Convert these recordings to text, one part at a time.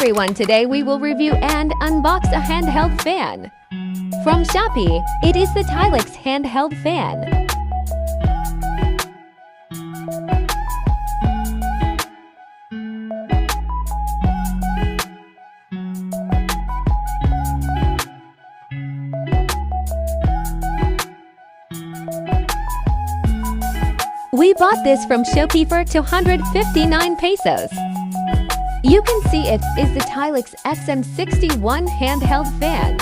everyone, today we will review and unbox a handheld fan. From Shopee, it is the Tylex Handheld Fan. We bought this from Shopee for 259 pesos. You can see it is the Tylex XM61 handheld fan.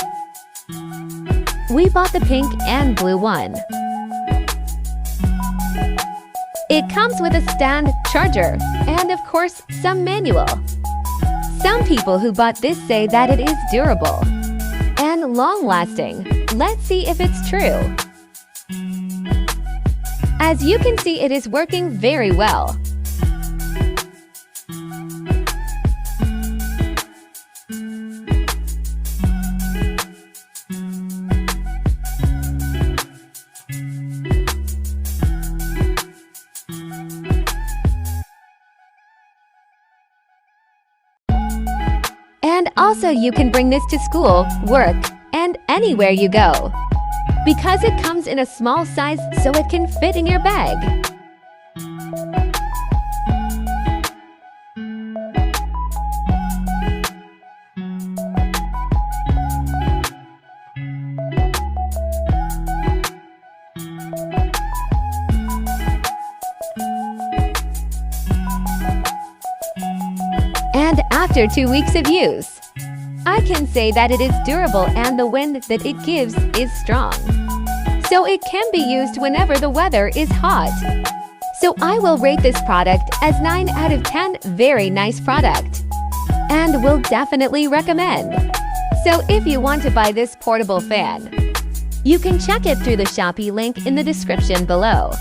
We bought the pink and blue one. It comes with a stand, charger, and of course, some manual. Some people who bought this say that it is durable and long-lasting. Let's see if it's true. As you can see, it is working very well. And also you can bring this to school, work, and anywhere you go. Because it comes in a small size, so it can fit in your bag. And after 2 weeks of use, I can say that it is durable and the wind that it gives is strong. So it can be used whenever the weather is hot. So I will rate this product as 9 out of 10, very nice product. And will definitely recommend. So if you want to buy this portable fan, you can check it through the Shopee link in the description below.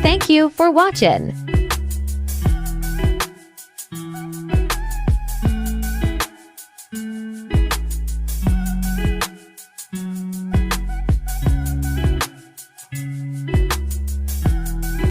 Thank you for watching.